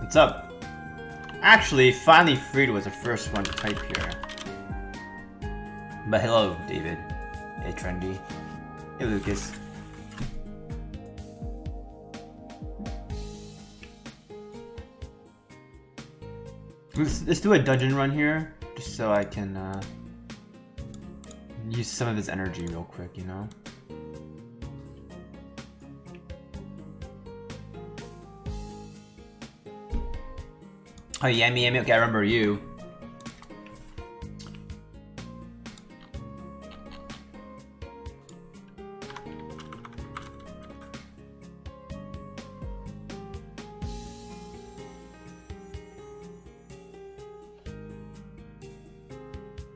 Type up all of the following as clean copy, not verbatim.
What's up? Actually, finally Freed was the first one to type here. But hello, David. Hey, Trendy. Hey, Lucas. Let's do a dungeon run here, just so I can use some of his energy real quick, you know? Oh, Yummy, okay, I remember you.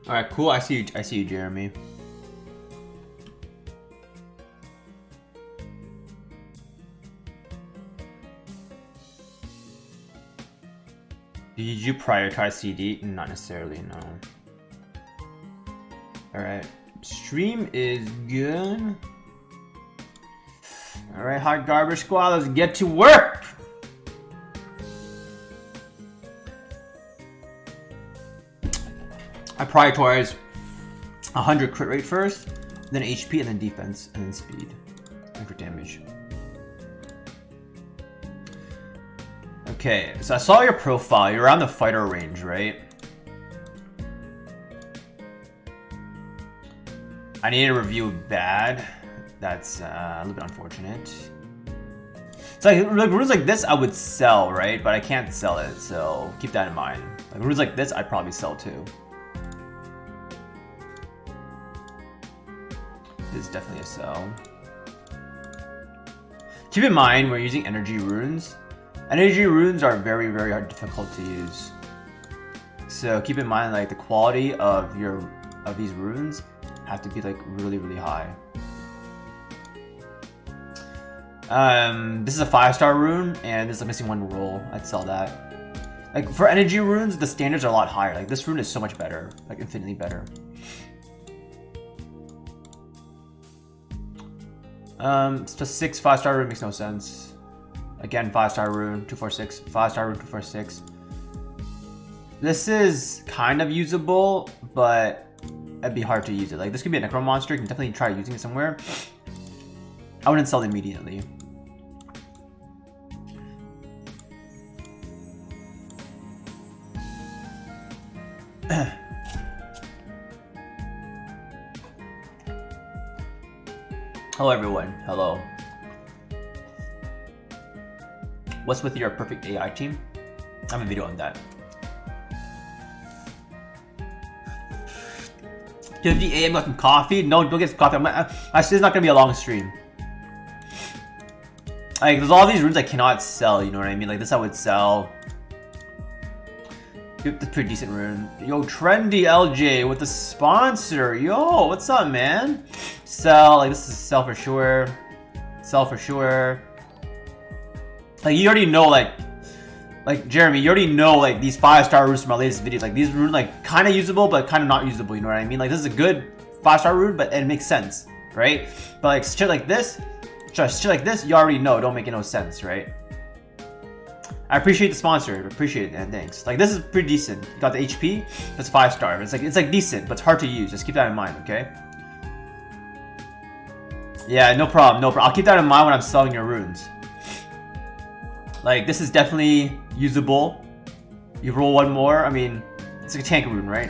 Alright, cool, I see you, Jeremy. Did you prioritize CD? Not necessarily, no. Alright. Stream is good. Alright, Hot Garbage Squad, let's get to work! I prioritize 100 crit rate first, then HP, and then defense, and then speed. And for damage. Okay, so I saw your profile. You're around the fighter range, right? I need a review bad. That's a little bit unfortunate. So like runes like this, I would sell, right? But I can't sell it, so keep that in mind. Like runes like this, I'd probably sell too. This is definitely a sell. Keep in mind, we're using energy runes. Energy runes are very, very hard, difficult to use. So keep in mind, like the quality of these runes have to be like really, really high. This is a 5-star rune, and this is missing one roll. I'd sell that. Like for energy runes, the standards are a lot higher. Like this rune is so much better, like infinitely better. It's just 6 5-star rune makes no sense. Again, 5-star rune, 246, 5-star rune, 246. This is kind of usable, but it'd be hard to use it. Like this could be a necro monster. You can definitely try using it somewhere. I wouldn't sell it immediately. Hello everyone, hello. What's with your perfect AI team? I have a video on that. 50 AM got some coffee? No, don't get some coffee. It's not gonna be a long stream. Like, there's all these runes I cannot sell, you know what I mean? Like, this I would sell. That's a pretty decent rune. Yo, Trendy LJ with the sponsor. Yo, what's up, man? Sell, like, this is sell for sure. Sell for sure. Like, you already know, like Jeremy, you already know, like, these 5-star runes from my latest videos. Like, these runes, like, kind of usable, but kind of not usable, you know what I mean? Like, this is a good 5-star rune, but it makes sense, right? But, like, shit like this, you already know don't make no sense, right? I appreciate the sponsor, appreciate it, and thanks. Like, this is pretty decent. You got the HP, that's 5-star. It's like decent, but it's hard to use. Just keep that in mind, okay? Yeah, no problem, no problem. I'll keep that in mind when I'm selling your runes. Like, this is definitely usable. You roll one more, I mean, it's like a tank rune, right?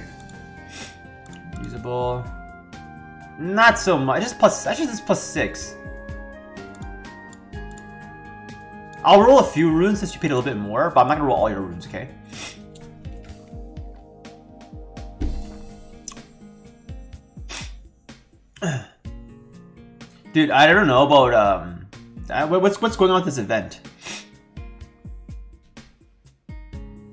Usable. Not so much, actually this is +6. I'll roll a few runes since you paid a little bit more, but I'm not gonna roll all your runes, okay? Dude, I don't know about, what's going on with this event?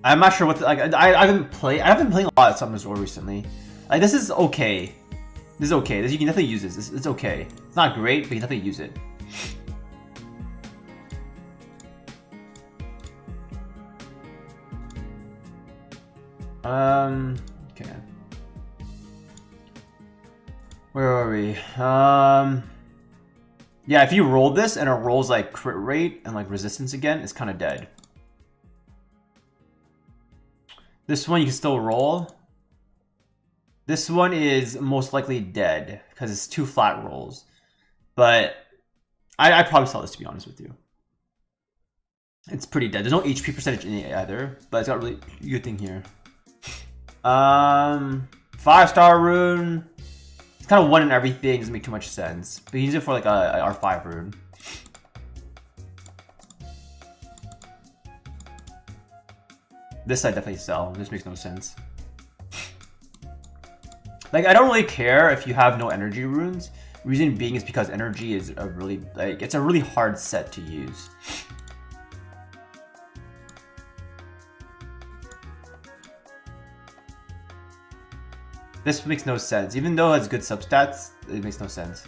I'm not sure what I haven't playing a lot of Summoner's War recently. Like, this is okay. This is okay. You can definitely use this. It's okay. It's not great, but you can definitely use it. Okay. Where are we? Yeah, if you roll this and it rolls like crit rate and like resistance again, it's kind of dead. This one you can still roll. This one is most likely dead because it's 2 flat rolls. But I'd probably sell this, to be honest with you. It's pretty dead. There's no HP percentage in it either, but it's got a really good thing here. 5-star rune. It's kind of one in everything. Doesn't make too much sense. But you use it for like a R5 rune. This I definitely sell. This makes no sense. Like, I don't really care if you have no energy runes. Reason being is because energy is a really, like, it's a really hard set to use. This makes no sense. Even though it's good substats, it makes no sense.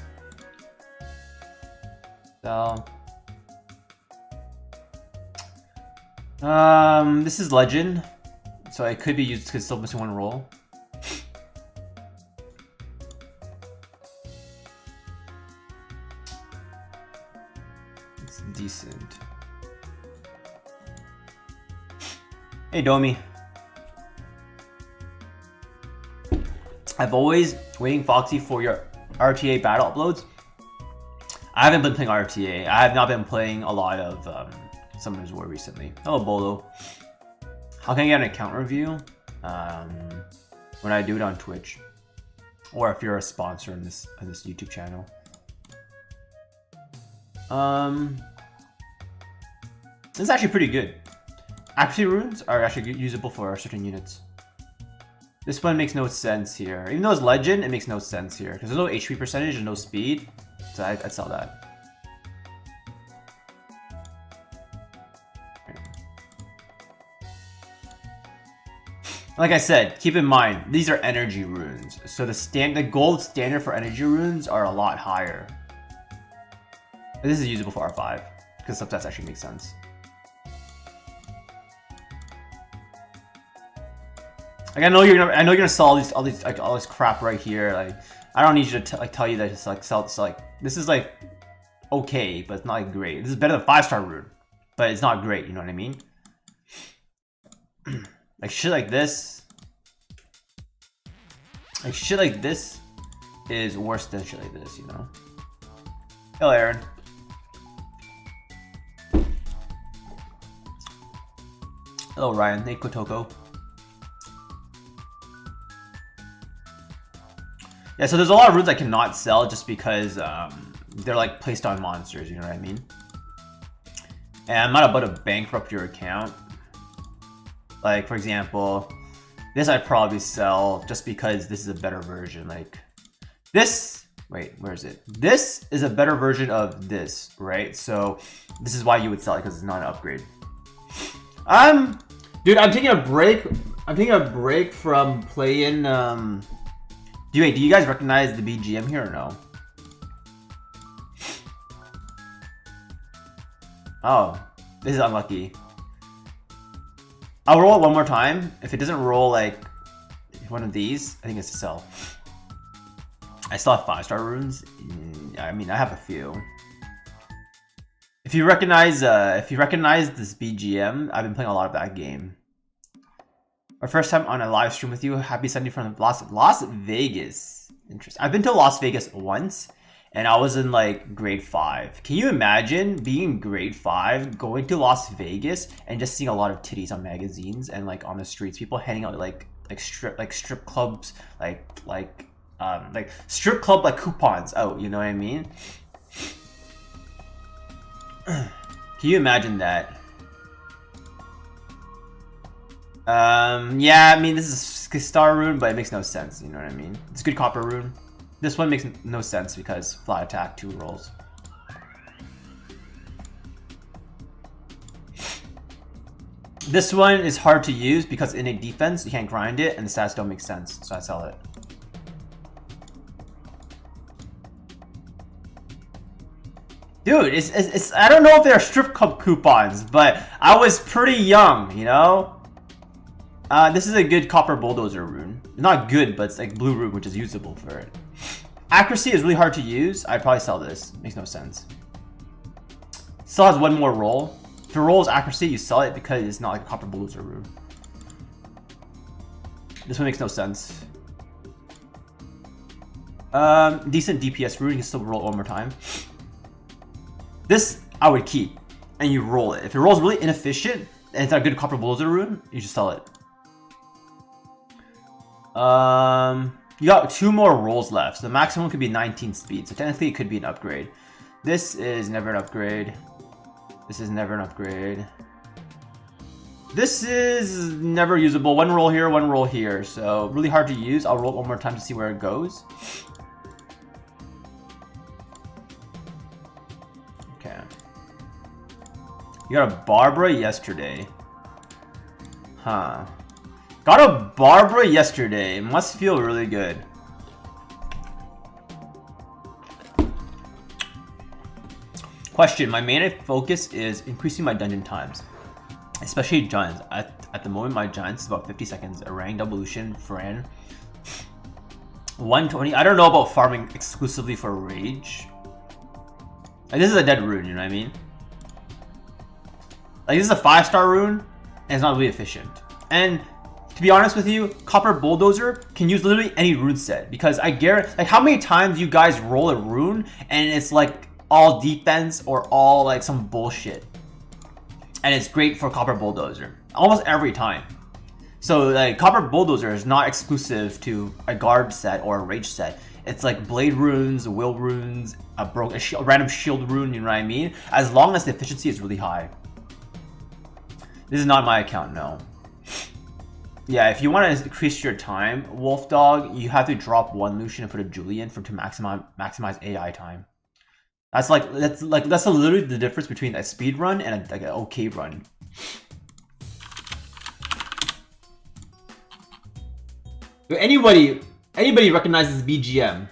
So... this is legend, so it could be used because it's still missing 1 roll. It's decent. Hey Domi. I've always waiting Foxy for your RTA battle uploads. I haven't been playing RTA. I have not been playing a lot of Summoners War recently. Hello Bolo. How can I get an account review? When I do it on Twitch, or if you're a sponsor in this YouTube channel. This is actually pretty good. Accuracy runes are actually usable for certain units. This one makes no sense here. Even though it's legend, it makes no sense here because there's no HP percentage and no speed. So I'd sell that. Like I said, keep in mind, these are energy runes. So the gold standard for energy runes are a lot higher. This is usable for R5 because substats actually makes sense. Like I know you're gonna sell all this crap right here. Like I don't need you to tell you that it's like this is like okay, but it's not like great. This is better than 5-star rune, but it's not great. You know what I mean? Like shit like this. Like shit like this is worse than shit like this, you know? Hello, Aaron. Hello, Ryan. Hey, Kotoko. Yeah, so there's a lot of runes I cannot sell just because they're like placed on monsters, you know what I mean? And I'm not about to bankrupt your account. Like, for example, this I'd probably sell just because this is a better version. Like, this, wait, where is it? This is a better version of this, right? So, this is why you would sell it, because it's not an upgrade. Dude, I'm taking a break. I'm taking a break from playing, Wait, do you guys recognize the BGM here or no? Oh, this is unlucky. I'll roll it one more time. If it doesn't roll like one of these, I think it's a sell. I still have 5-star runes. I mean, I have a few. If you recognize this BGM, I've been playing a lot of that game. Our first time on a live stream with you. Happy Sunday from Las Vegas. Interesting. I've been to Las Vegas once, and I was in like grade 5. Can you imagine being grade 5, going to Las Vegas, and just seeing a lot of titties on magazines and like on the streets, people handing out like strip clubs, like strip club like coupons out. You know what I mean? Can you imagine that? Yeah, I mean, this is a star rune, but it makes no sense, you know what I mean? It's a good copper rune. This one makes no sense because flat attack, 2 rolls. This one is hard to use because innate defense, you can't grind it, and the stats don't make sense, so I sell it. Dude, it's I don't know if they're strip club coupons, but I was pretty young, you know? This is a good copper bulldozer rune. Not good, but it's like blue rune, which is usable for it. Accuracy is really hard to use. I'd probably sell this. Makes no sense. Still has 1 more roll. If it rolls accuracy, you sell it because it's not like a copper bulldozer rune. This one makes no sense. Decent DPS rune, you can still roll it one more time. This I would keep, and you roll it. If it rolls really inefficient, and it's not a good copper bulldozer rune, you just sell it. You got 2 more rolls left, so the maximum could be 19 speed, so technically it could be an upgrade. This is never an upgrade. This is never an upgrade. This is never usable. 1 roll here, 1 roll here, so really hard to use. I'll roll it one more time to see where it goes. Okay. You got a Barbara yesterday. Huh. Got a Barbara yesterday. Must feel really good. Question. My main focus is increasing my dungeon times. Especially giants. At the moment, my giants is about 50 seconds. A ranked evolution, Fran. 120. I don't know about farming exclusively for rage. Like, this is a dead rune, you know what I mean? Like, this is a 5-star rune, and it's not really efficient. And to be honest with you, Copper Bulldozer can use literally any rune set, because I guarantee, like, how many times you guys roll a rune and it's like all defense or all like some bullshit, and it's great for Copper Bulldozer almost every time. So like, Copper Bulldozer is not exclusive to a guard set or a rage set. It's like blade runes, will runes, a random shield rune, you know what I mean? As long as the efficiency is really high. This is not my account, no. Yeah, if you want to increase your time, Wolf Dog, you have to drop 1 Lucian and put a Julian to maximize AI time. That's literally the difference between a speed run and like an okay run. Anybody recognizes BGM?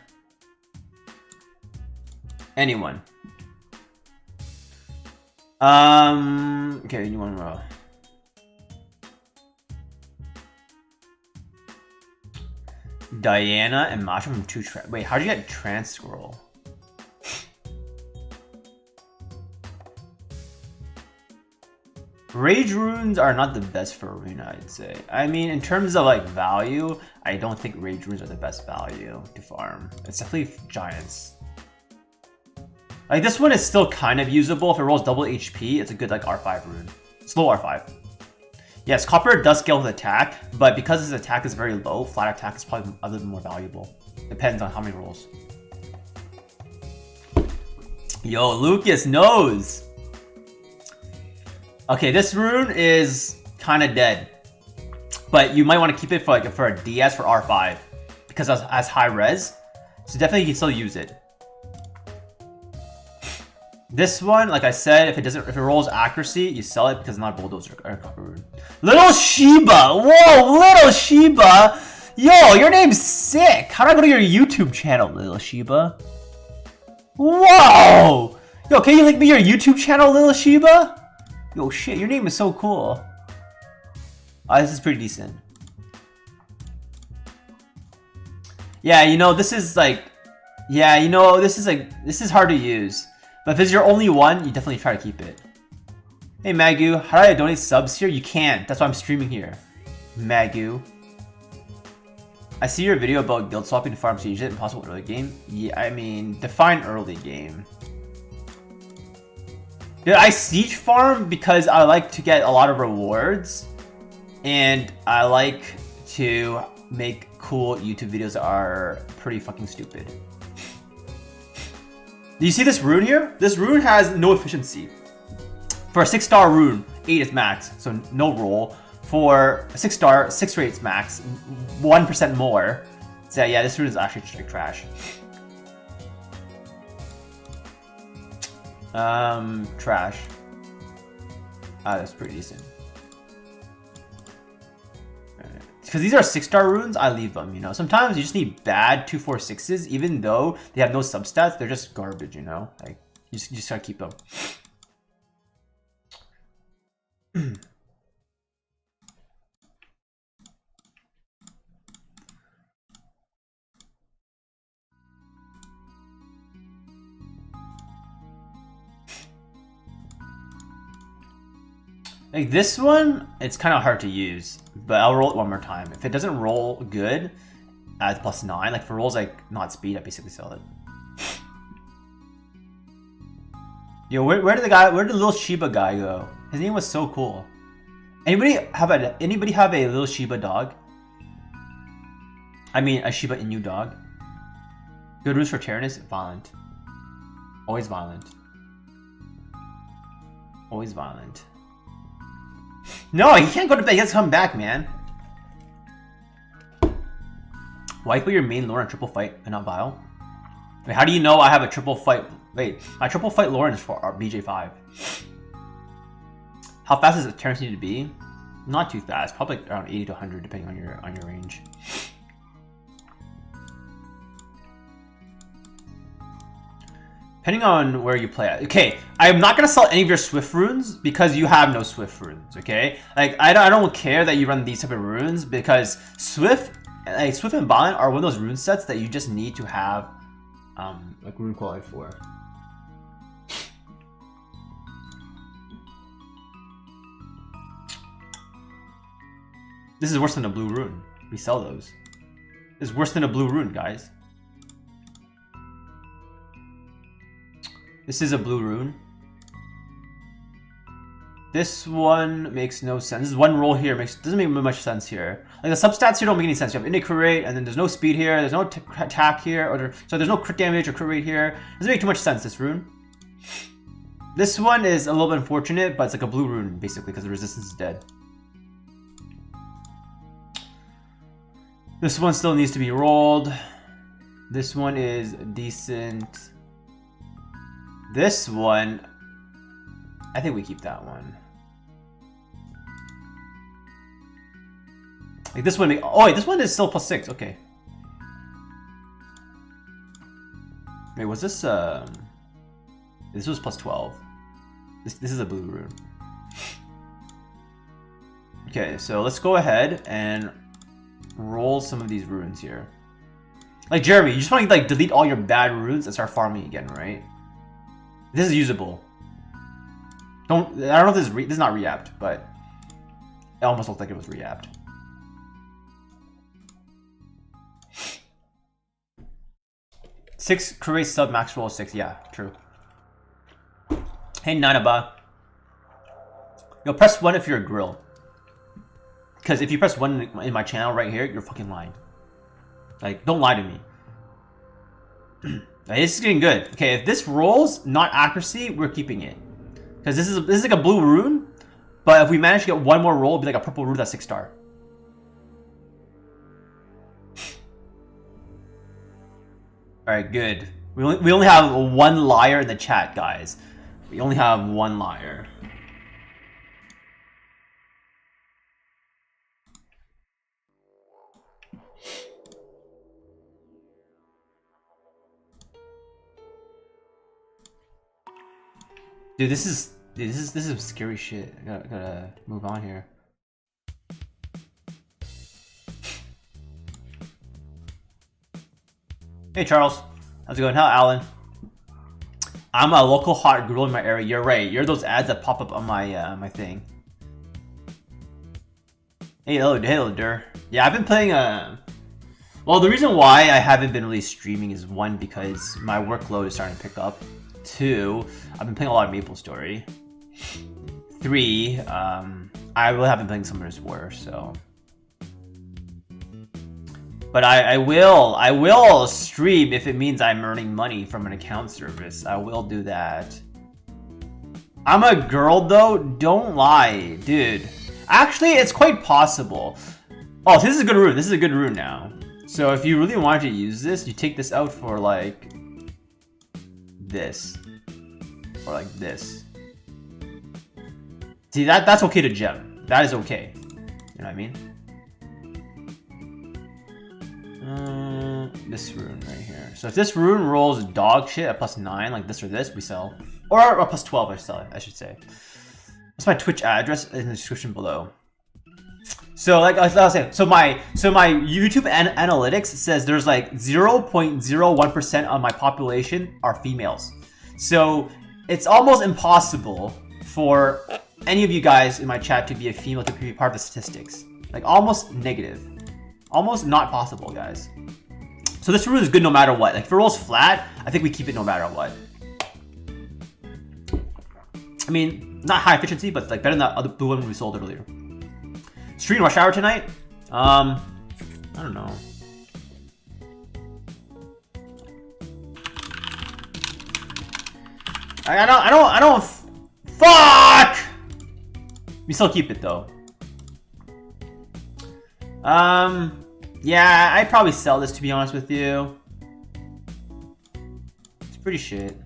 Anyone? Okay, you want to Diana and Masha from 2 wait, how'd you get trans scroll? Rage runes are not the best for arena, I'd say. I mean, in terms of like value, I don't think rage runes are the best value to farm. It's definitely giants. Like, this one is still kind of usable. If it rolls double HP, it's a good like R5 rune. Slow R5. Yes, Copper does scale with attack, but because his attack is very low, flat attack is probably a little more valuable. Depends on how many rolls. Yo, Lucas knows. Okay, this rune is kind of dead, but you might want to keep it for a DS for R5 because it has high res. So definitely you can still use it. This one, like I said, if it rolls accuracy, you sell it because it's not bulldozer or copper rune. Little Sheba, whoa, Little Sheba, yo, your name's sick. How do I go to your YouTube channel, Little Sheba? Whoa, yo, can you link me your YouTube channel, Little Sheba? Yo, shit, your name is so cool. This is pretty decent. Yeah, you know, this is like, yeah, you know, this is hard to use. But if it's your only one, you definitely try to keep it. Hey, Magu, how do I donate subs here? You can't. That's why I'm streaming here. Magu. I see your video about guild swapping to farm siege it impossible early game. Yeah, I mean, define early game. Dude, I siege farm because I like to get a lot of rewards, and I like to make cool YouTube videos that are pretty fucking stupid. Do you see this rune here? This rune has no efficiency. For a 6-star rune, 8 is max, so no roll. For a 6-star, 6 rates max, 1% more. So yeah, this rune is actually straight trash. Trash. That's pretty decent. Because these are 6-star runes, I leave them, you know. Sometimes you just need bad 2-4-6s, even though they have no substats, they're just garbage, you know. Like, you just gotta keep them. Like this one, it's kind of hard to use, but I'll roll it one more time. If it doesn't roll good at +9, like if it rolls like not speed, I basically sell it. Yo, where did the little Shiba guy go? His name was so cool. Anybody have a little Shiba dog? I mean, a Shiba Inu dog. Good rules for Tyrannus, violent. Always violent. Always violent. No, he can't go to bed. He has to come back, man. Why put your main lore in triple fight and not Vile? Wait, how do you know I have a triple fight? Wait, my triple fight lore is for our BJ5. How fast does it Tyrannus need to be? Not too fast. Probably around 80 to 100, depending on your range. Depending on where you play at. Okay, I'm not gonna sell any of your Swift runes because you have no Swift runes. Okay, like I don't care that you run these type of runes because Swift and Violent are one of those rune sets that you just need to have like rune quality for. This is worse than a blue rune. We sell those. This is worse than a blue rune, guys. This is a blue rune. This one makes no sense. This is one roll here. Doesn't make much sense here. Like the substats here don't make any sense. You have innate crit rate, and then there's no speed here. There's no attack here, so there's no crit damage or crit rate here. Doesn't make too much sense. This rune. This one is a little bit unfortunate, but it's like a blue rune basically because the resistance is dead. This one still needs to be rolled. This one is decent. This one, I think we keep that one. Like this one, oh wait, this one is still +6. Okay. Wait, was this? This was +12. This is a blue rune. Okay, so let's go ahead and roll some of these runes here. Like Jeremy, you just want to like delete all your bad runes and start farming again, right? This is usable. I don't know if this is not reapt, but it almost looked like it was reapt. Six create sub max roll 6. Yeah, true. Hey Nanaba. Yo, press 1 if you're a grill. Because if you press 1 in my channel right here, you're fucking lying. Like, don't lie to me. This is getting good. Okay, if this rolls not accuracy, we're keeping it. Because this is like a blue rune, but if we manage to get one more roll, it'll be like a purple rune that's 6-star. Alright, good. We only have one liar in the chat, guys. We only have one liar. Dude, this is scary shit. I gotta move on here. Hey Charles, how's it going? How Alan? I'm a local hot girl in my area. You're right. You're those ads that pop up on my my thing. Hey, hello, Dur. Yeah, I've been playing well, the reason why I haven't been really streaming is 1, because my workload is starting to pick up. 2, I've been playing a lot of MapleStory. 3, I really haven't been playing Summoner's War, so. But I will stream if it means I'm earning money from an account service. I will do that. I'm a girl though, don't lie, dude. Actually, it's quite possible. Oh, this is a good rune. This is a good rune now. So if you really wanted to use this, you take this out for like this. Or like this. See, that's okay to gem. That is okay. You know what I mean? This rune right here. So if this rune rolls dog shit at +9, like this or this, we sell. Or +12, I sell it, I should say. That's my Twitch address in the description below. So like I was saying, so my YouTube analytics says there's like 0.01% of my population are females. So it's almost impossible for any of you guys in my chat to be a female to be part of the statistics. Like almost negative. Almost not possible, guys. So this rune is good no matter what. Like if it rolls flat, I think we keep it no matter what. I mean, not high efficiency, but it's like better than that other blue one we sold earlier. Stream rush hour tonight? I don't know. I don't. Fuck! We still keep it though. Yeah, I'd probably sell this to be honest with you. It's pretty shit.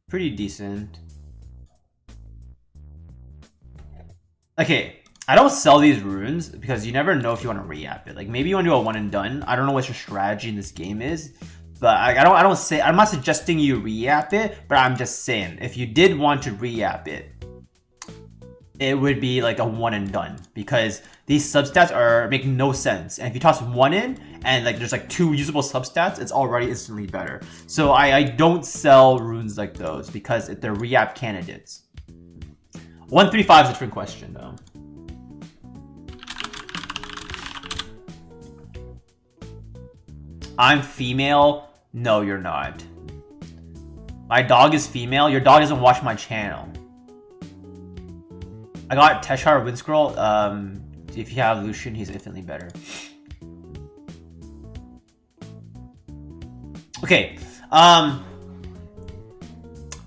Pretty decent. Okay, I don't sell these runes because you never know if you want to re-app it. Like maybe you want to do a one and done. I don't know what your strategy in this game is, but I'm not suggesting you re-app it, but I'm just saying if you did want to re-app it, it would be like a one and done because these substats make no sense. And if you toss one in and like there's like 2 usable substats, it's already instantly better. So I don't sell runes like those because they're re-app candidates. 135 is a different question though. I'm female? No, you're not. My dog is female? Your dog doesn't watch my channel. I got Teshar Wind Scroll. If you have Lucian, he's infinitely better. Okay.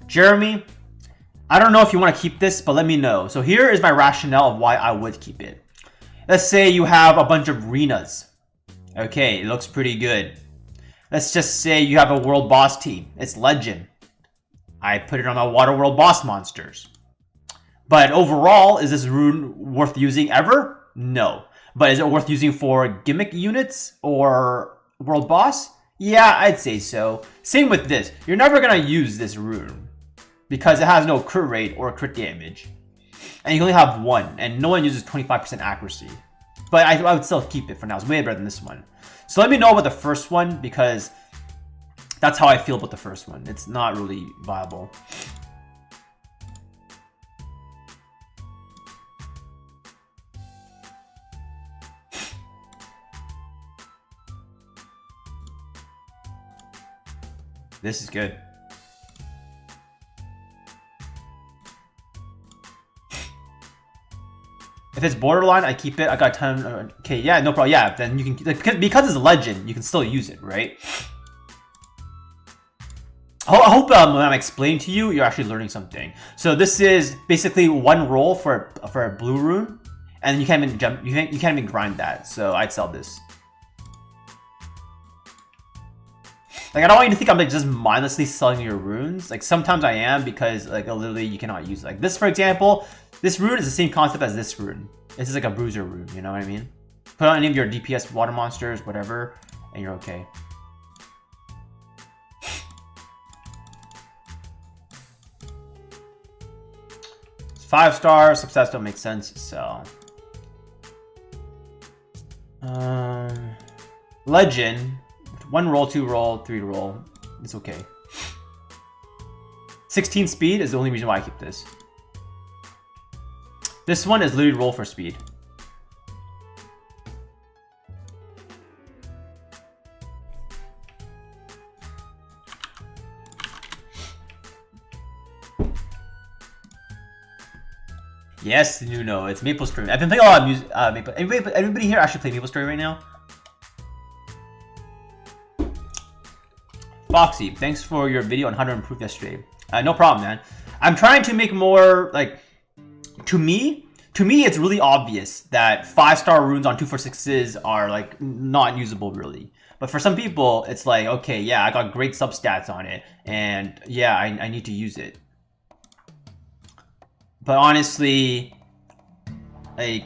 Jeremy, I don't know if you want to keep this, but let me know. So here is my rationale of why I would keep it. Let's say you have a bunch of Renas. Okay, it looks pretty good. Let's just say you have a world boss team. It's legend. I put it on my water world boss monsters. But overall, is this rune worth using ever? No. But is it worth using for gimmick units or world boss? Yeah, I'd say so. Same with this. You're never going to use this rune because it has no crit rate or crit damage. And you only have one, and no one uses 25% accuracy. But I would still keep it for now. It's way better than this one. So let me know about the first one because that's how I feel about the first one. It's not really viable. This is good. If it's borderline, I keep it. I got 10. Okay, yeah, no problem. Yeah, then you can because it's a legend, you can still use it, right? I hope when I'm explaining to you, you're actually learning something. So this is basically one roll for a blue rune, and you can't even jump. You can't even grind that. So I'd sell this. Like, I don't want you to think I'm like just mindlessly selling your runes. Like sometimes I am because like literally you cannot use it. Like this, for example, this rune is the same concept as this rune. This is like a bruiser rune, you know what I mean? Put on any of your DPS water monsters, whatever, and you're okay. It's 5-star, substats don't make sense, so. Legend. 1 roll, 2 roll, 3 roll. It's okay. 16 speed is the only reason why I keep this. This one is literally roll for speed. Yes, Nuno, it's Maple Story. I've been playing a lot of music. Maple. Everybody here actually play Maple Story right now? Foxy, thanks for your video on how to improve yesterday. No problem, man. I'm trying to make more, like, to me, it's really obvious that 5-star runes on 246s are, like, not usable, really. But for some people, it's like, okay, yeah, I got great substats on it, and yeah, I need to use it. But honestly, like,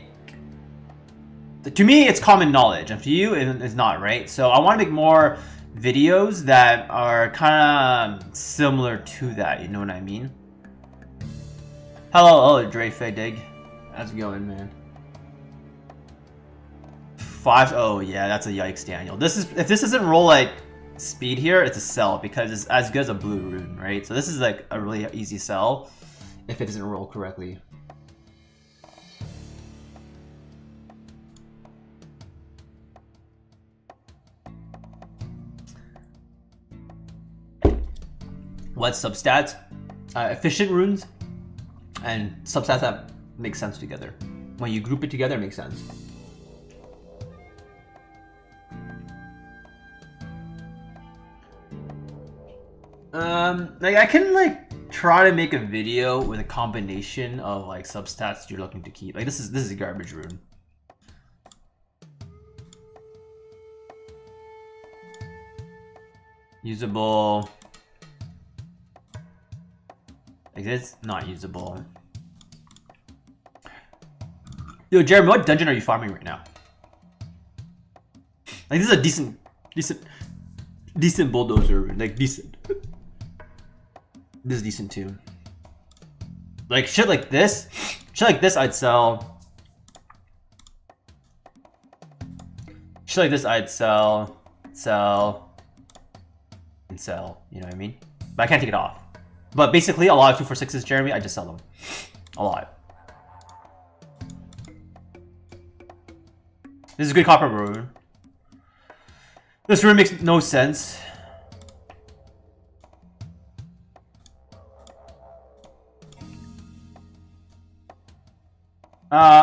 to me, it's common knowledge, and to you, it's not, right? So I want to make more videos that are kind of similar to that, you know what I mean? Hello, Dre Dig. How's it going, man? 5. Oh yeah, that's a yikes, Daniel. This is if this doesn't roll like speed here, it's a sell because it's as good as a blue rune, right? So this is like a really easy sell if it doesn't roll correctly. What substats? Efficient runes and substats that make sense together. When you group it together, it makes sense. Like I can like try to make a video with a combination of like substats you're looking to keep. Like this is a garbage rune. Usable. Like it's not usable. Yo, Jeremy, what dungeon are you farming right now? Like this is a decent bulldozer, like decent. This is decent too. Like shit like this I'd sell. Shit like this I'd sell, and sell. You know what I mean? But I can't take it off. But basically, a lot of 246s, Jeremy, I just sell them. A lot. This is a good copper rune. This rune makes no sense.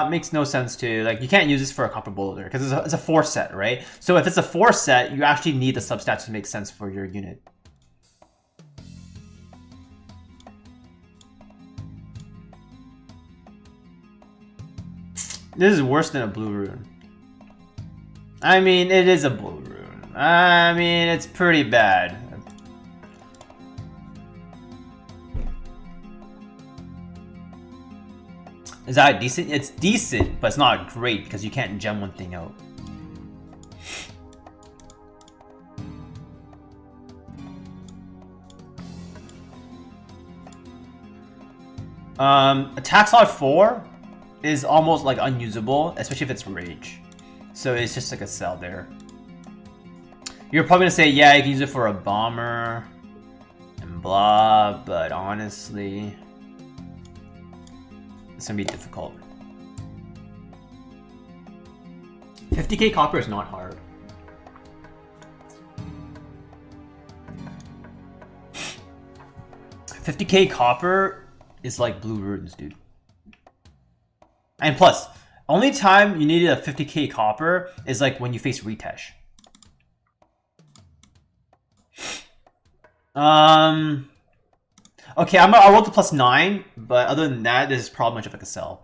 Makes no sense too. Like you can't use this for a copper boulder because it's a 4 set, right? So if it's a 4 set, you actually need the substats to make sense for your unit. This is worse than a blue rune. I mean, it is a blue rune. I mean, it's pretty bad. Is that decent? It's decent, but it's not great because you can't gem one thing out. Attack slot 4 is almost like unusable, especially if it's rage. So it's just like a sell there. You're probably gonna say, yeah, you can use it for a bomber and blah, but honestly, it's gonna be difficult. 50k copper is not hard. $50k copper is like blue runes, dude. And plus, only time you needed a 50k copper is like when you face Retesh. Okay, I'll roll to +9, but other than that, this is probably much of like a sell.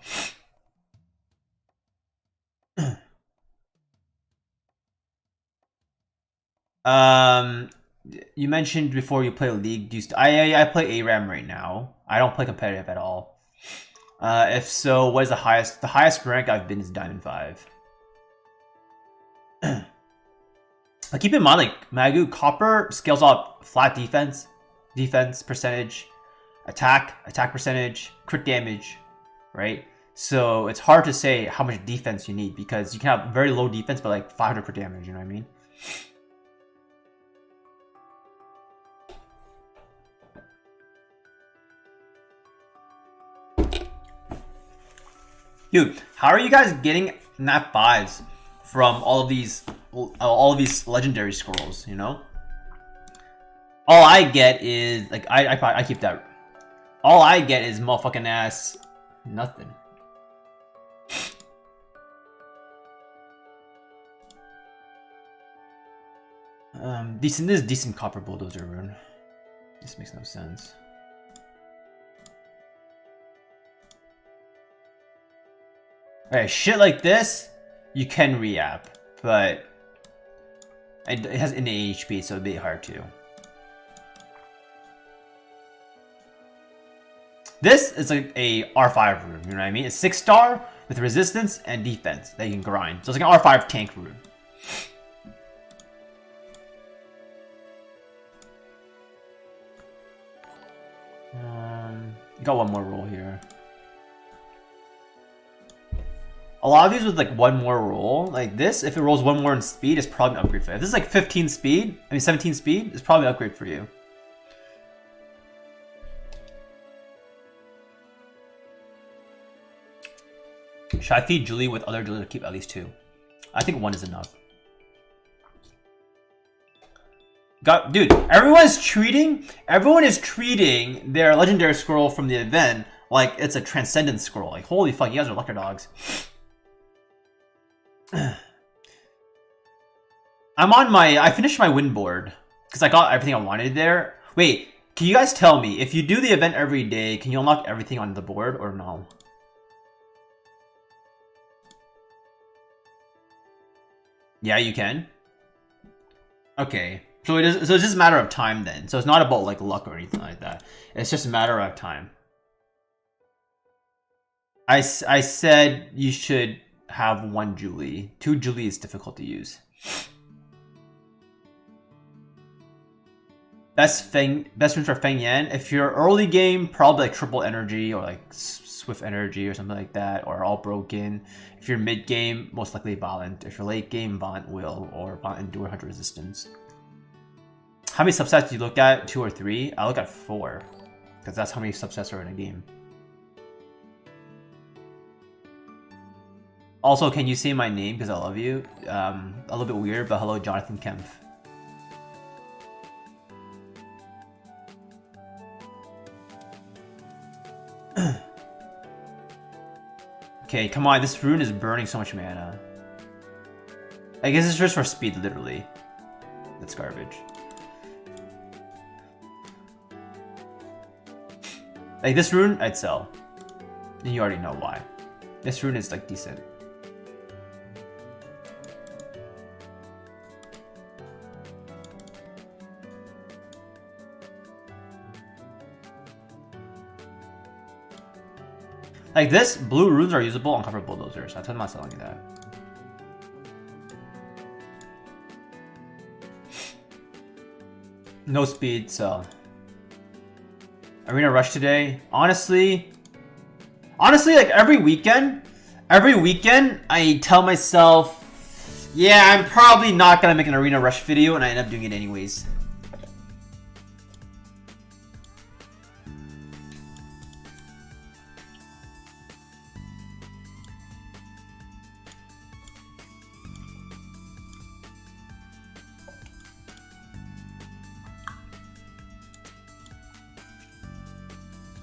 You mentioned before you play League. I play ARAM right now. I don't play competitive at all. If so, what is the highest? The highest rank I've been is Diamond 5. Keep in mind, like Magu, copper scales up flat defense percentage, attack percentage, crit damage, right? So it's hard to say how much defense you need because you can have very low defense but like 500 crit damage. You know what I mean? Dude, how are you guys getting nat 5s from all of these legendary scrolls, you know? All I get is like I keep that. All I get is motherfucking ass nothing. This is decent copper bulldozer rune. This makes no sense. Okay, shit like this, you can re-app, but it has innate HP, so it'd be hard to. This is like a R5 rune, you know what I mean? It's 6-star with resistance and defense that you can grind. So it's like an R5 tank rune. You got one more roll here. a lot of these with like one more roll, like this, if it rolls one more in speed, it's probably an upgrade for you. If this is like 15 speed, 17 speed, it's probably an upgrade for you. Should I feed Julie with other Julie to keep at least 2? I think 1 is enough. Dude, everyone is treating their legendary scroll from the event like it's a transcendent scroll. Like, holy fuck, you guys are lucky dogs. I finished my win board because I got everything I wanted there. Wait, can you guys tell me, if you do the event every day, can you unlock everything on the board or no? Yeah, you can. Okay. So it's just a matter of time then. So it's not about like luck or anything like that. It's just a matter of time. I said you should have 1 Julie. 2 Julie is difficult to use. Best runes for Feng Yan. If you're early game, probably like triple energy or like swift energy or something like that, or all broken. If you're mid game, most likely violent. If you're late game, violent will or violent endure 100 resistance. How many subsets do you look at? 2 or 3? I look at 4, because that's how many subsets are in a game. Also, can you say my name because I love you? A little bit weird, but hello, Jonathan Kempf. Okay, come on, this rune is burning so much mana. I guess it's just for speed, literally. That's garbage. Like this rune, I'd sell. And you already know why. This rune is like decent. Like this, blue runes are usable on cover bulldozers. I'm not selling you that. No speed, so. Arena Rush today. Honestly, like every weekend, I tell myself, yeah, I'm probably not gonna make an Arena Rush video, and I end up doing it anyways.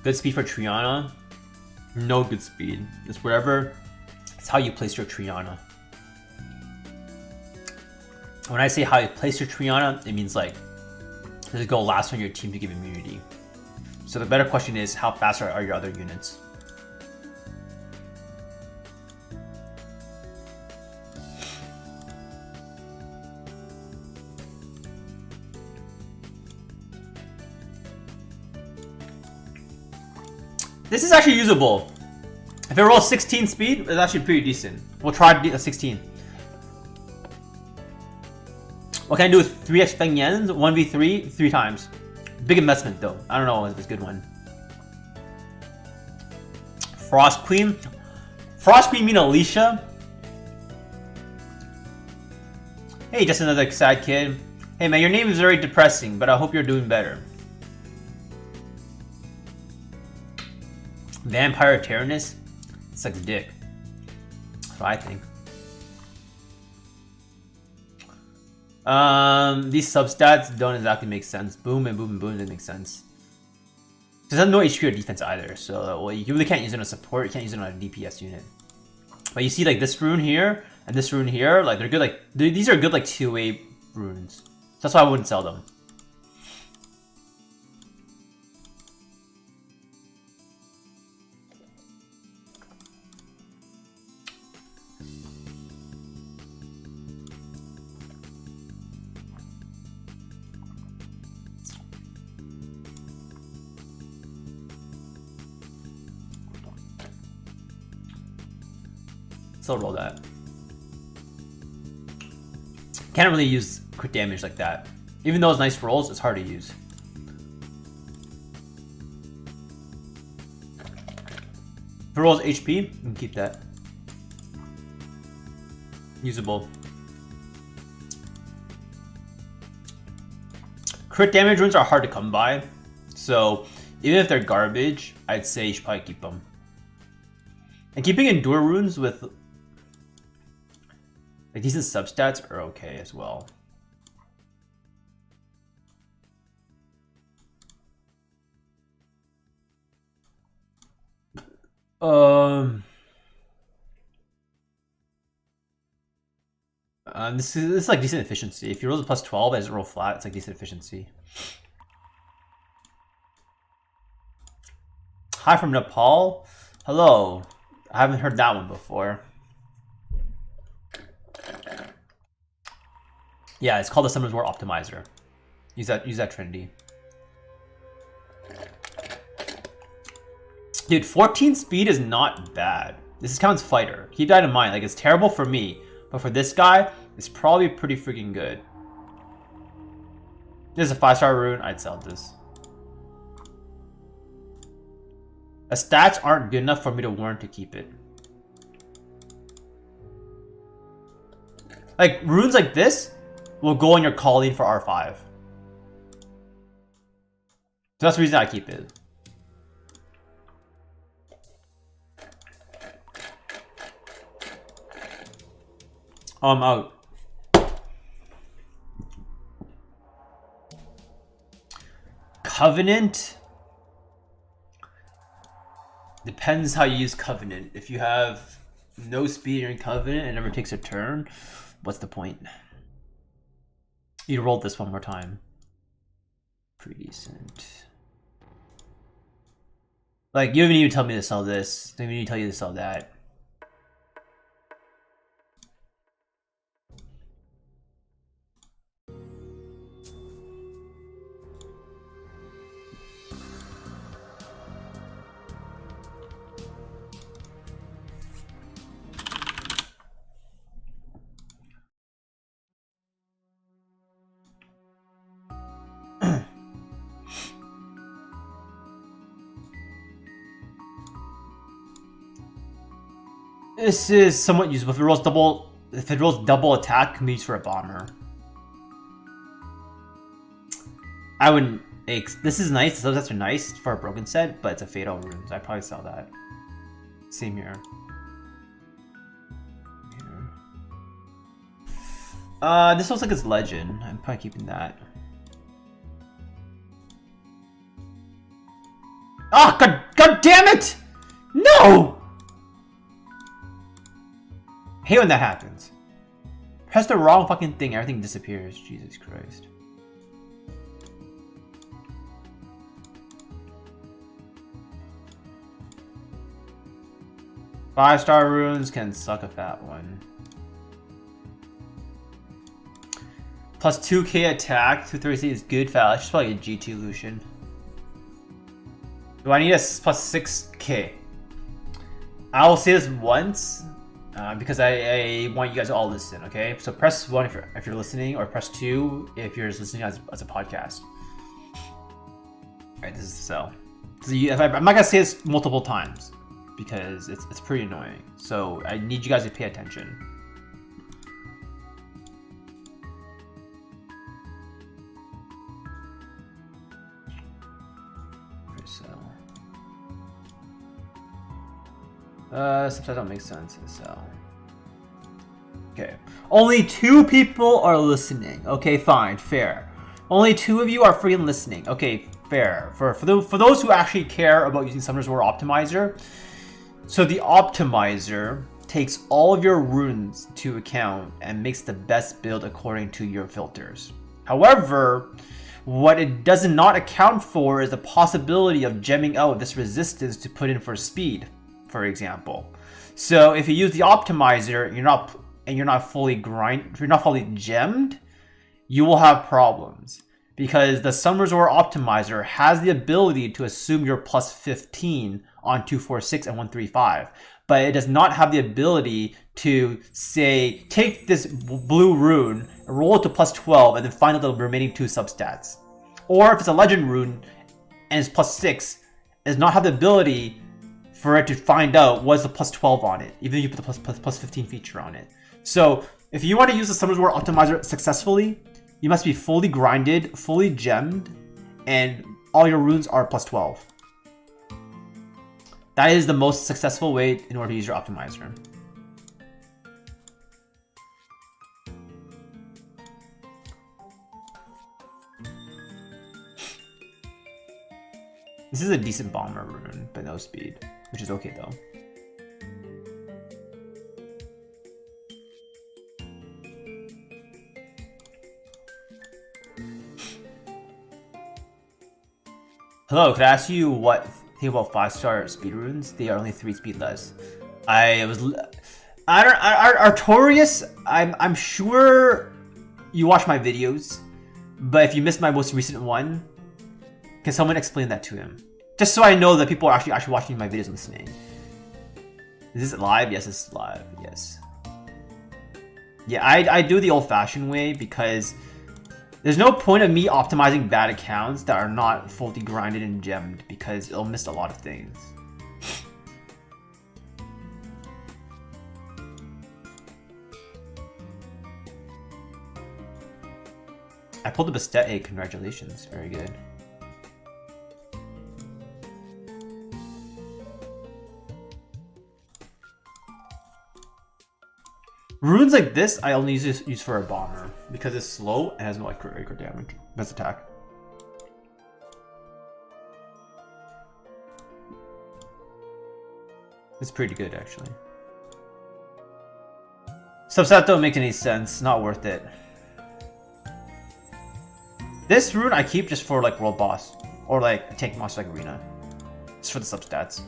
Good speed for Triana? No good speed. It's whatever. It's how you place your Triana. When I say how you place your Triana, it means like does it go last on your team to give immunity. So the better question is, how fast are your other units? This is actually usable. If it rolls 16 speed, it's actually pretty decent. We'll try a 16. What can I do with 3x Feng Yens? 1v3, 3 times. Big investment though. I don't know if it's a good one. Frost Queen? Frost Queen mean Alicia? Hey, just another sad kid. Hey man, your name is very depressing, but I hope you're doing better. Vampire Tyrannus? It's like a dick. That's what I think. These substats don't exactly make sense. Boom and boom and boom doesn't make sense. It has no HP or defense either, so well, you really can't use it on a support, you can't use it on a DPS unit. But you see like this rune here and this rune here, like they're good, like these are good like 2A runes. So that's why I wouldn't sell them. So roll that. Can't really use crit damage like that. Even though it's nice rolls, it's hard to use. If it rolls HP, you can keep that. Usable. Crit damage runes are hard to come by, so even if they're garbage, I'd say you should probably keep them. And keeping endure runes with like decent substats are okay as well. This is like decent efficiency. If you roll a plus 12 as roll flat, it's like decent efficiency. Hi from Nepal. Hello. I haven't heard that one before. Yeah, it's called the Summoners War Optimizer. Use that trendy. Dude, 14 speed is not bad. This counts fighter. Keep that in mind. Like, it's terrible for me, but for this guy, it's probably pretty freaking good. This is a 5-star rune. I'd sell this. The stats aren't good enough for me to warrant to keep it. Like, runes like this will go on your calling for R5. So that's the reason I keep it. I'm out. Covenant. Depends how you use Covenant. If you have no speed in Covenant and never takes a turn, what's the point? You rolled this one more time. Pretty decent. Like, you don't even tell me to sell this. They don't even tell you to sell that. This is somewhat usable. If it rolls double attack, can be used for a bomber. I wouldn't. This is nice. The subsets are nice for a broken set, but it's a fatal rune, so I'd probably sell that. Same here. This looks like it's legend. I'm probably keeping that. Oh, god damn it! No! I hate when that happens. Press the wrong fucking thing, everything disappears. Jesus Christ. Five-star runes can suck a fat one. Plus 2k attack, 230 is good fat. She's probably a G2 Lucian. Do I need a plus 6k? I will say this once. Because I want you guys to all listen, okay? So press 1 if you're listening, or press 2 if you're just listening as a podcast. Alright, this is the sell. So I'm not gonna say this multiple times because it's pretty annoying. So I need you guys to pay attention. Sometimes don't make sense. So, okay, only 2 people are listening. Okay, fine, fair. Only 2 of you are freaking listening. Okay, fair. For those who actually care about using Summoners War Optimizer, so the Optimizer takes all of your runes to account and makes the best build according to your filters. However, what it does not account for is the possibility of gemming out this resistance to put in for speed, for example. So if you use the Optimizer, you're not fully gemmed, you will have problems, because the Summoners War Optimizer has the ability to assume you're plus 15 on 246 and 135, but it does not have the ability to say take this blue rune, roll it to plus 12, and then find out the remaining 2 substats. Or if it's a legend rune and it's plus 6, it does not have the ability for it to find out what's the plus 12 on it, even if you put the plus 15 feature on it. So if you want to use the Summoner's War Optimizer successfully, you must be fully grinded, fully gemmed, and all your runes are plus 12. That is the most successful way in order to use your optimizer. This is a decent bomber rune, but no speed, which is okay though. Hello, could I ask you what think about 5-star speed runes? They are only 3 speed less. Artorius, I'm sure you watch my videos, but if you missed my most recent one, can someone explain that to him? Just so I know that people are actually watching my videos and listening. Is this live? Yes, it's live. Yes. Yeah, I do the old-fashioned way because there's no point of me optimizing bad accounts that are not fully grinded and gemmed because it'll miss a lot of things. I pulled the Bastet. Hey, congratulations. Very good. Runes like this, I only use for a bomber because it's slow and has no like crit damage. Best attack. It's pretty good actually. Subset don't make any sense. Not worth it. This rune I keep just for like world boss or like a tank monster like arena. Just for the substats.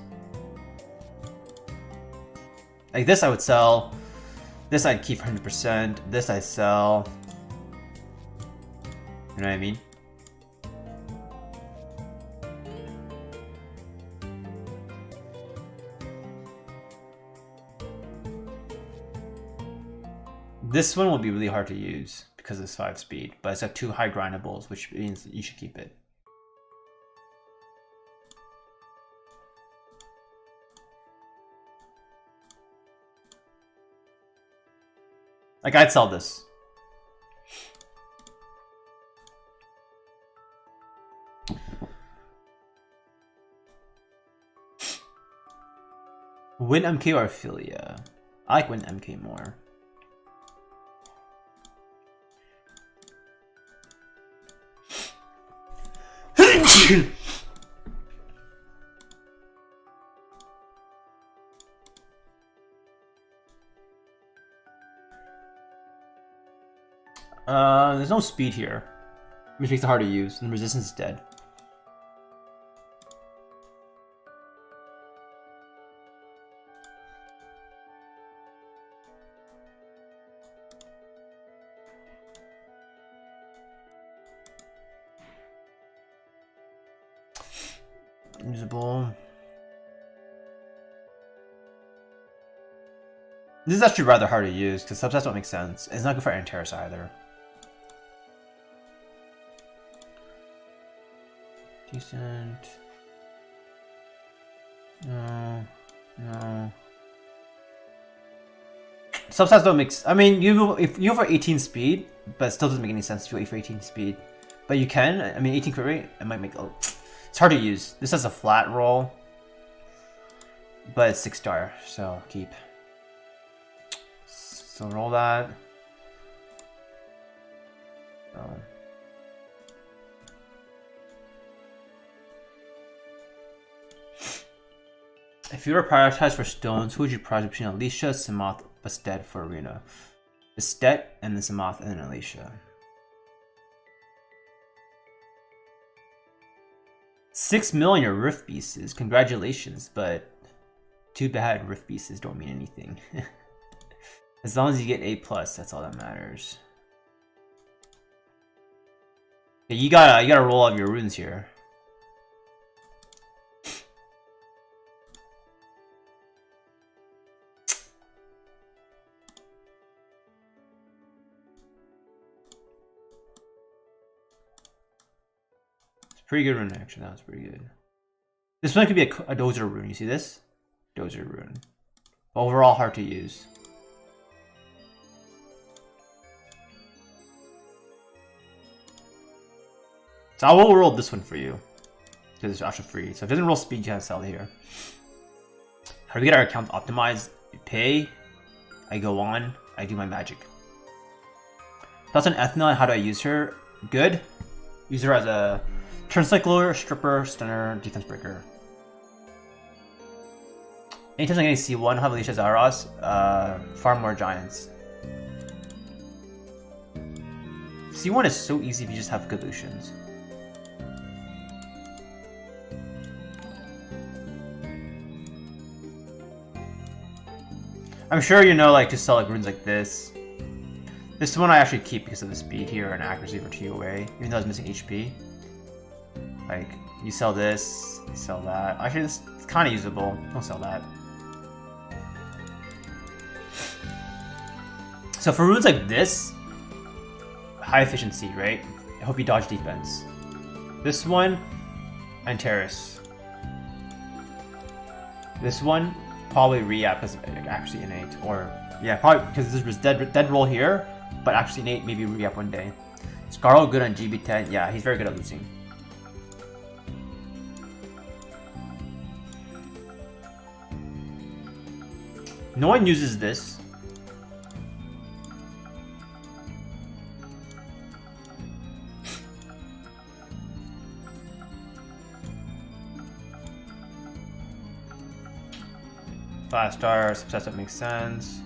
Like this I would sell. This I'd keep 100%. This I sell. You know what I mean? This one will be really hard to use because it's 5 speed, but it's got 2 high grindables, which means you should keep it. Like, I'd sell this. Win MK or Ophelia? I like Win MK more. There's no speed here, which makes it hard to use, and resistance is dead. Usable. This is actually rather hard to use because subsets don't make sense. It's not good for Antares either. Decent. No. Subsets don't make. I mean, if you have 18 speed, but it still doesn't make any sense to you for 18 speed. But you can. I mean, 18 crit rate. It might make. It's hard to use. This has a flat roll, but it's 6-star, so keep. So roll that. Oh. If you were prioritized for stones, who would you prioritize between Alicia, Simoth, Bastet for arena? Bastet and then Simoth and then Alicia. 6 million Rift Beasts. Congratulations, but too bad Rift Beasts don't mean anything. As long as you get A+, that's all that matters. Okay, you gotta roll all of your runes here. Pretty good rune, actually. That was pretty good. This one could be a dozer rune. You see this? Dozer rune. Overall, hard to use. So I will roll this one for you. Because it's actually free. So if it doesn't roll speed, you can't sell it here. How do we get our account optimized? You pay, I go on, I do my magic. That's an Ethna. How do I use her? Good. Use her as a turn cycler, stripper, stunner, defense breaker. Anytime I'm getting C1, have Alicia Zaros, farm more giants. C1 is so easy if you just have good Lucians. I'm sure you know, like, to sell like runes like this. This one I actually keep because of the speed here and accuracy for TOA, even though I was missing HP. Like, you sell this, you sell that. Actually, this is kind of usable. Don't sell that. So for runes like this, high efficiency, right? I hope you dodge defense. This one, Antares. This one, probably re-app because actually innate, or yeah, probably because this was dead roll here, but actually innate, maybe re-app one day. Scarl good on GB10, yeah, he's very good at losing. No one uses this. Fast star, success, that makes sense.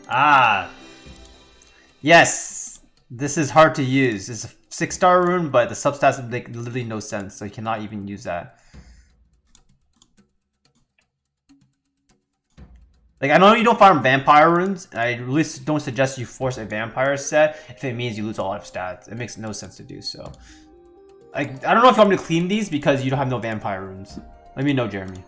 Ah! Yes! This is hard to use. It's a 6-star rune, but the substats make literally no sense, so you cannot even use that. Like, I know you don't farm vampire runes, and I really don't suggest you force a vampire set if it means you lose a lot of stats. It makes no sense to do so. Like, I don't know if you want me to clean these because you don't have no vampire runes. Let me know, Jeremy.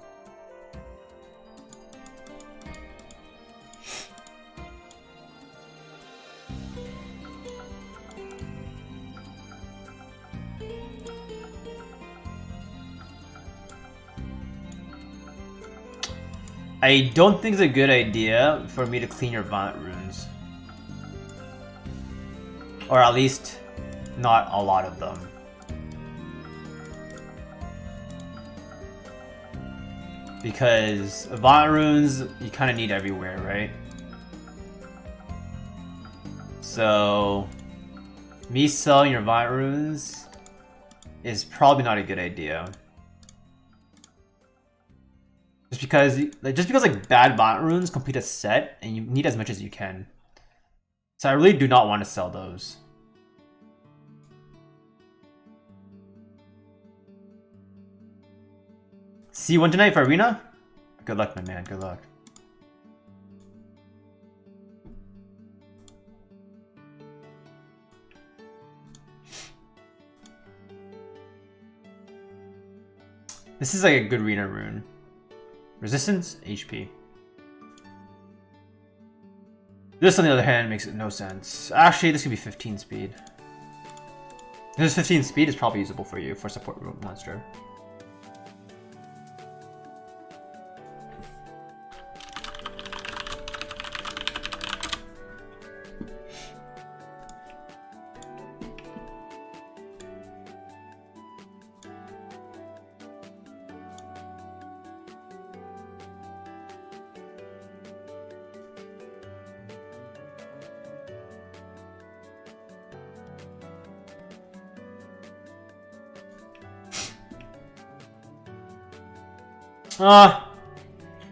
I don't think it's a good idea for me to clean your Vant runes. Or at least, not a lot of them. Because Vant runes, you kind of need everywhere, right? So, me selling your Vant runes is probably not a good idea. Just because like bad Vant runes complete a set, and you need as much as you can. So I really do not want to sell those. C1 tonight for Arena? Good luck, my man, good luck. This is like a good arena rune. Resistance, HP. This, on the other hand, makes no sense. Actually, this could be 15 speed. This 15 speed is probably usable for you for support monster.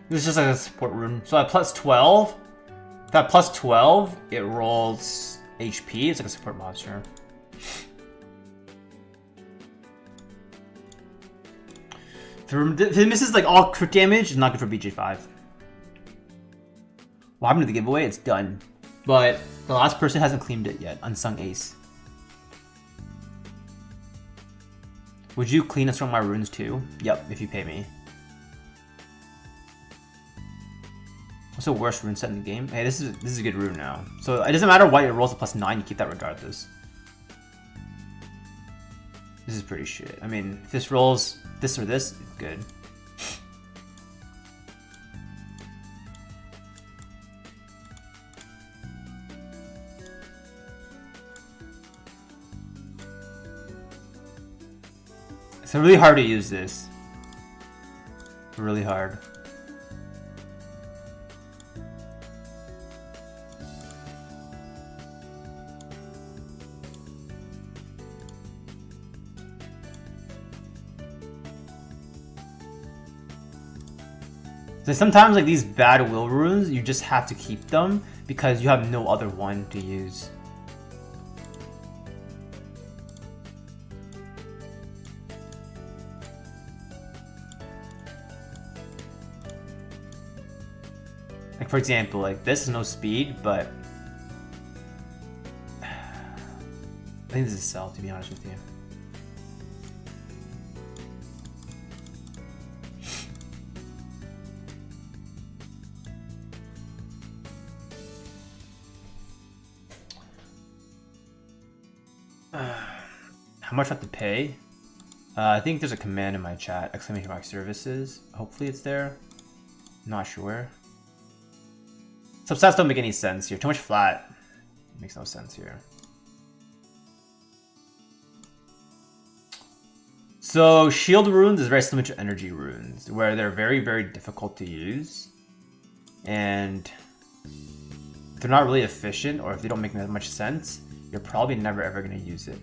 This is just like a support rune. So at plus 12, that plus 12, it rolls HP. It's like a support monster. If it misses like all crit damage, it's not good for BJ5. What happened to the giveaway? It's done. But the last person hasn't claimed it yet. Unsung Ace. Would you clean us from my runes too? Yep, if you pay me. What's the worst rune set in the game? Hey, this is a good rune now. So it doesn't matter what it rolls a plus 9, you keep that regardless. This is pretty shit. I mean, if this rolls this or this, it's good. It's really hard to use this. Really hard. So sometimes like these bad will runes, you just have to keep them because you have no other one to use. Like for example, like this is no speed, but I think this is sell, to be honest with you. How much I have to pay? I think there's a command in my chat, !mark services. Hopefully it's there. Not sure. Substats don't make any sense here. Too much flat. Makes no sense here. So shield runes is very similar to energy runes, where they're very, very difficult to use. And if they're not really efficient, or if they don't make that much sense, you're probably never ever going to use it.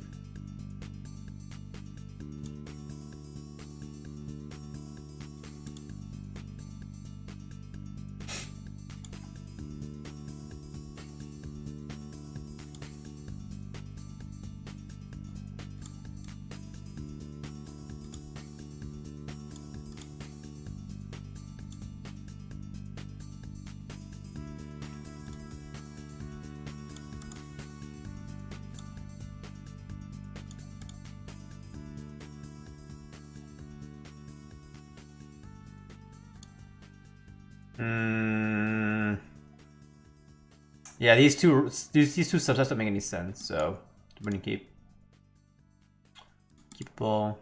Yeah, these two subsets don't make any sense, so I'm gonna keep. Keepable.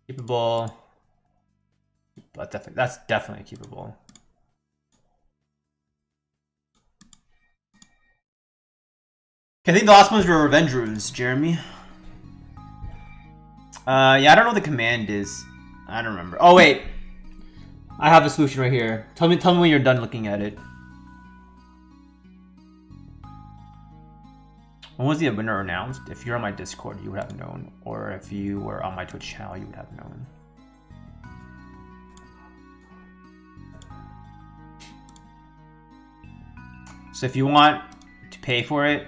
Keepable. But that's definitely keepable. Okay, I think the last ones were revenge runes, Jeremy. Yeah, I don't know what the command is. I don't remember. Oh wait, I have a solution right here. Tell me when you're done looking at it. When was the winner announced? If you're on my Discord, you would have known, or if you were on my Twitch channel, you would have known. So if you want to pay for it,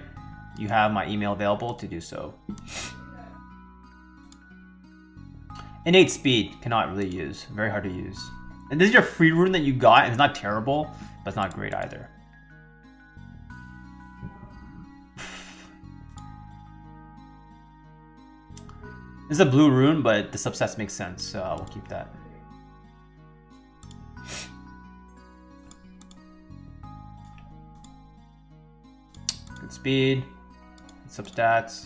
you have my email available to do so. Innate speed, cannot really use. Very hard to use. And this is your free rune that you got, and it's not terrible, but it's not great either. This is a blue rune, but the subsets make sense, so I will keep that. Good speed, good substats.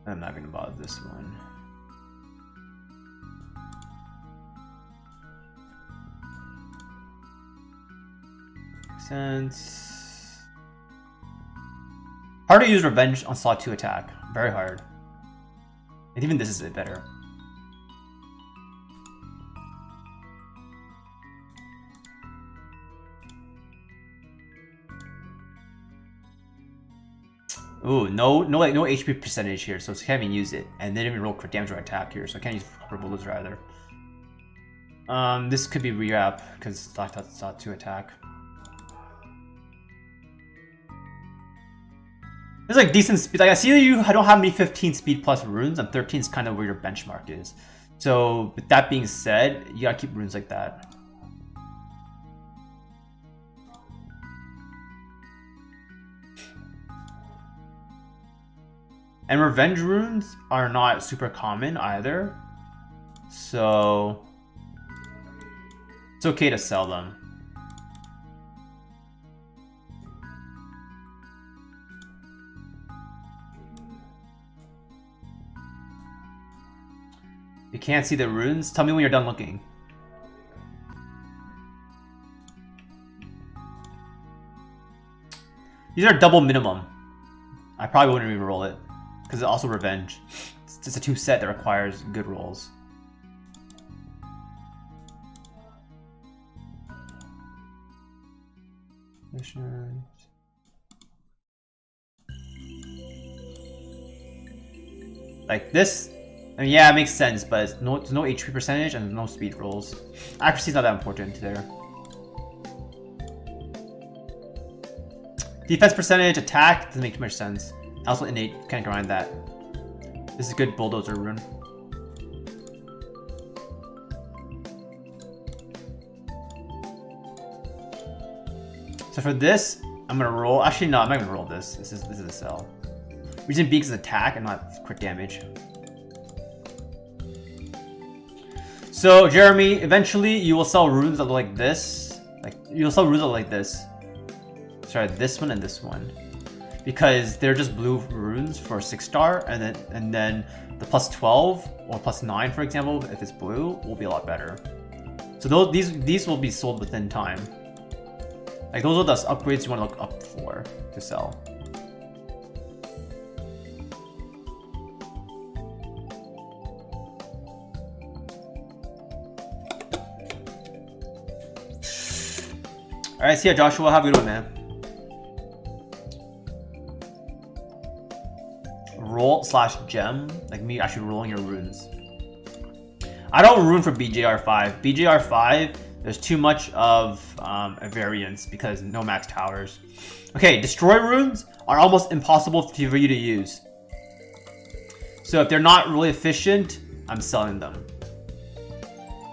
I'm not gonna bother this one. Sense. Hard to use revenge on slot 2 attack. Very hard. And even this is a bit better. Ooh, no HP percentage here, so I can't even use it. And they didn't even roll crit damage or attack here, so I can't use bullets either. This could be re-up because slot 2 attack. It's like decent speed. Like I see that I don't have any 15 speed plus runes, and 13 is kind of where your benchmark is. So with that being said, you gotta keep runes like that. And revenge runes are not super common either, so it's okay to sell them. You can't see the runes? Tell me when you're done looking. These are double minimum. I probably wouldn't even roll it. because it's also revenge. It's just a 2 set that requires good rolls. Missions. Like this, I mean, yeah, it makes sense, but it's there's no HP percentage and no speed rolls. Accuracy is not that important there. Defense percentage, attack, doesn't make too much sense. Also innate, can't grind that. This is good bulldozer rune. So for this, I'm gonna roll. Actually, no, I'm not gonna roll this. This is a sell. Reason beak is attack and not crit damage. So Jeremy, eventually you will sell runes that look like this. Like you'll sell runes that look like this. Sorry, this one and this one, because they're just blue runes for 6-star, and then the plus 12 or plus 9, for example, if it's blue, will be a lot better. So these will be sold within time. Like those are the upgrades you want to look up for to sell. All right, see ya, Joshua. Have a good one, man. Roll/gem, like me actually rolling your runes. I don't rune for BJR5. BJR5, there's too much of a variance because no max towers. Okay, destroy runes are almost impossible for you to use. So if they're not really efficient, I'm selling them.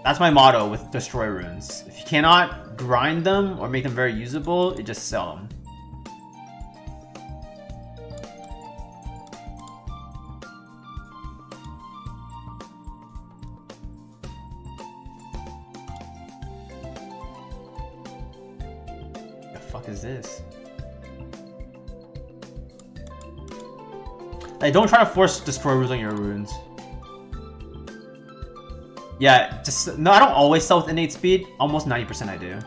That's my motto with destroy runes. If you cannot grind them or make them very usable, you just sell them. The fuck is this? Like, don't try to force destroy runes on your runes. Yeah, just no. I don't always sell with innate speed. Almost 90% I do.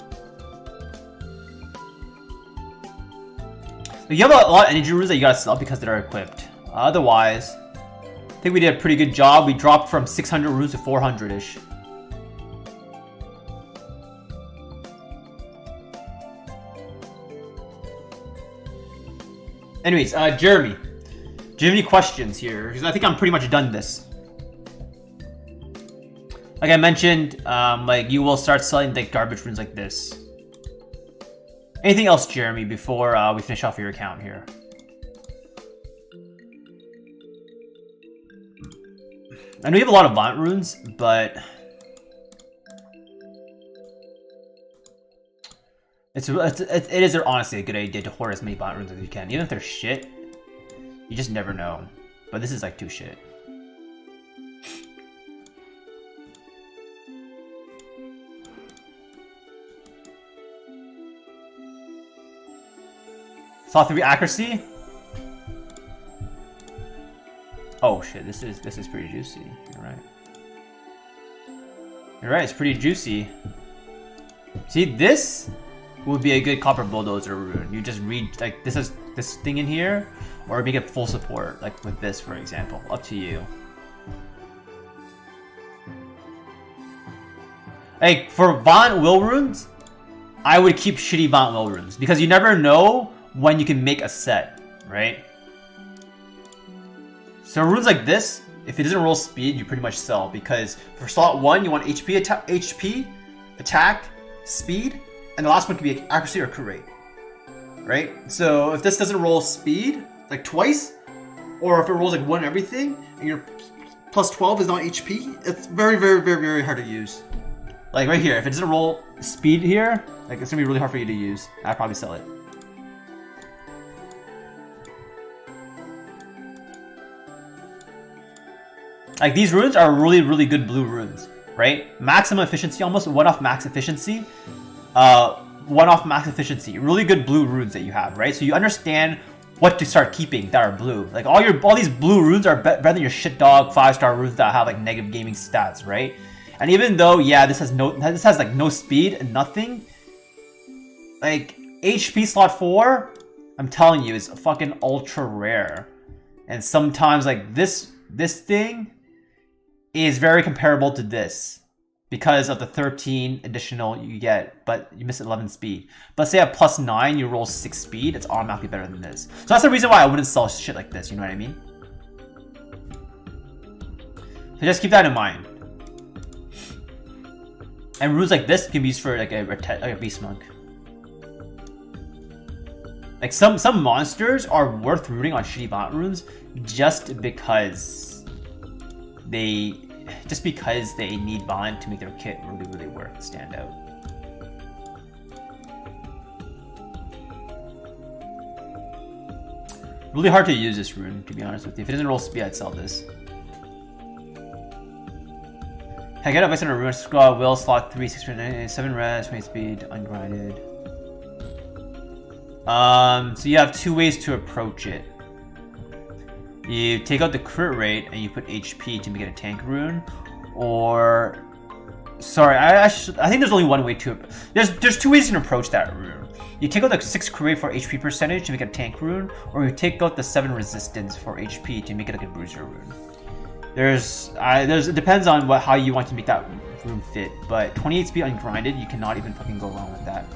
You have a lot of energy runes that you gotta sell because they're equipped. Otherwise, I think we did a pretty good job. We dropped from 600 runes to 400-ish. Anyways, Jeremy, do you have any questions here? Because I think I'm pretty much done this. Like I mentioned, like you will start selling like garbage runes like this. Anything else, Jeremy, before we finish off your account here? I know you have a lot of Vaunt runes, but it is honestly a good idea to hoard as many Vaunt runes as you can. Even if they're shit, you just never know. But this is like too shit. Saw 3 accuracy. Oh shit, this is pretty juicy. You're right. You're right, it's pretty juicy. See, this would be a good copper bulldozer rune. You just read like this is this thing in here, or make it full support, like with this, for example. Up to you. Like for Vaunt will runes, I would keep shitty Vaunt will runes because you never know when you can make a set, right? So runes like this, if it doesn't roll speed, you pretty much sell, because for slot 1 you want HP, attack, speed, and the last one can be accuracy or crit rate, right? So if this doesn't roll speed like twice, or if it rolls like 1 everything, and your plus 12 is not HP, it's very, very, very, very hard to use. Like right here, if it doesn't roll speed here, like it's gonna be really hard for you to use. I'd probably sell it. Like these runes are really, really good blue runes, right? Maximum efficiency, almost one-off max efficiency. One-off max efficiency. Really good blue runes that you have, right? So you understand what to start keeping that are blue. Like all these blue runes are better than your shit dog 5-star runes that have like negative gaming stats, right? And even though, yeah, this has like no speed and nothing, like HP slot 4, I'm telling you, is fucking ultra rare. And sometimes like this thing is very comparable to this because of the 13 additional you get, but you miss 11 speed. But say at +9, you roll 6 speed, it's automatically better than this. So that's the reason why I wouldn't sell shit like this, you know what I mean? So just keep that in mind. And runes like this can be used for like a beast monk. Like some monsters are worth rooting on shitty bot runes just because they need bond to make their kit really work, stand out. Really hard to use this rune, to be honest with you. If it doesn't roll speed, I'd sell this. I get up based on a rune squad, will slot 3, 6, 7 res, 20 speed, ungrinded. So you have two ways to approach it. You take out the crit rate and you put HP to make it a tank rune, or sorry, I think there's only one way to. There's two ways you can approach that rune. You take out the 6 crit rate for HP percentage to make it a tank rune, or you take out the 7 resistance for HP to make it like a bruiser rune. It depends on how you want to make that rune fit, but 28 speed ungrinded, you cannot even fucking go wrong with that.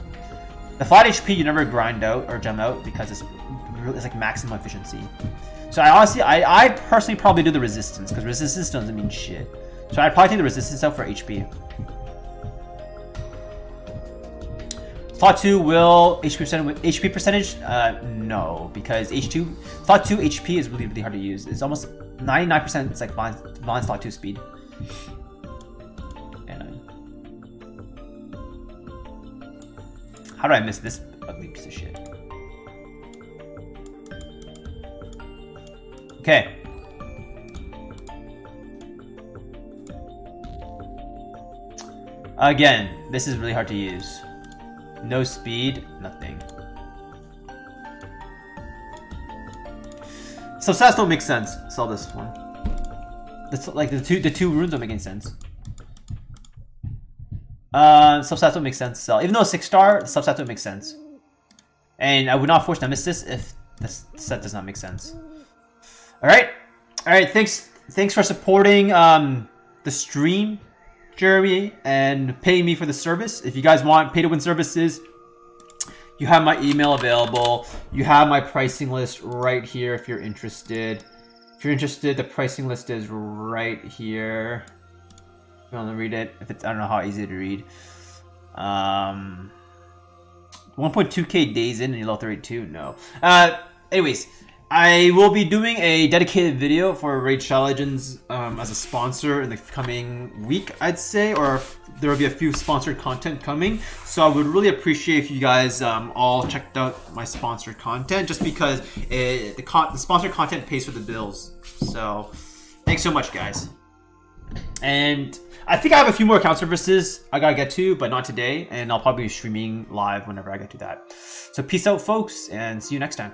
The flat HP you never grind out or gem out because it's like maximum efficiency. So I personally probably do the resistance because resistance doesn't mean shit. So I'd probably take the resistance out for HP. Slot 2 will HP percentage? No, because slot 2 HP is really hard to use. It's almost 99%. It's like blind slot 2 speed. And how did I miss this ugly piece of shit? Okay. Again, this is really hard to use. No speed, nothing. So stats don't make sense. Sell this one. That's like the two runes don't make any sense. Substats don't make sense. Sell. Even though 6-star, the substats don't make sense. And I would not force Nemesis if this set does not make sense. Alright. Alright, thanks for supporting the stream, Jeremy, and paying me for the service. If you guys want pay to win services, you have my email available. You have my pricing list right here if you're interested. If you're interested, the pricing list is right here. If you want to read it, I don't know how easy to read. 1.2k days in and you level 32? No. Anyways, I will be doing a dedicated video for Raid Shadow Legends as a sponsor in the coming week, I'd say, or there will be a few sponsored content coming. So I would really appreciate if you guys all checked out my sponsored content, just because the sponsored content pays for the bills. So thanks so much, guys. And I think I have a few more account services I gotta get to, but not today. And I'll probably be streaming live whenever I get to that. So peace out, folks, and see you next time.